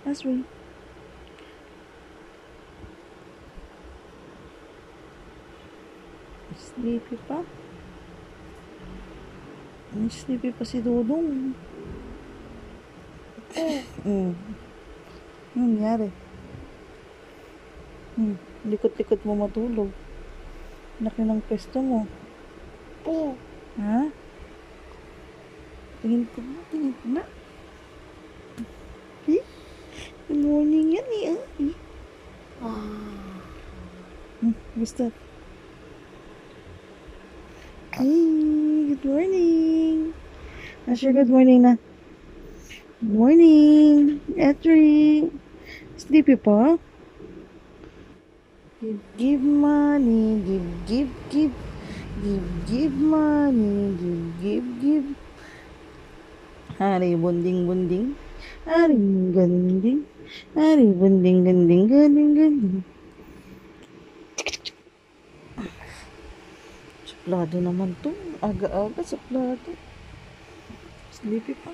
Asri. Sleepy pa. Sleepy pa si Dudong. Anong nangyari? Likot-likot mo matulog. Laki ng pesto mo. Ha? Tingin ko na, tingin ko na. Good morning yan eh. Gusto. Good morning. Asher, good morning na. Good morning. Etri. Sleepy pa? Give money. Give money. Give. Hari bunding. Hari ganding. Hari bunding ganding. Suplado naman to. Aga-aga suplado. Sleepy pa.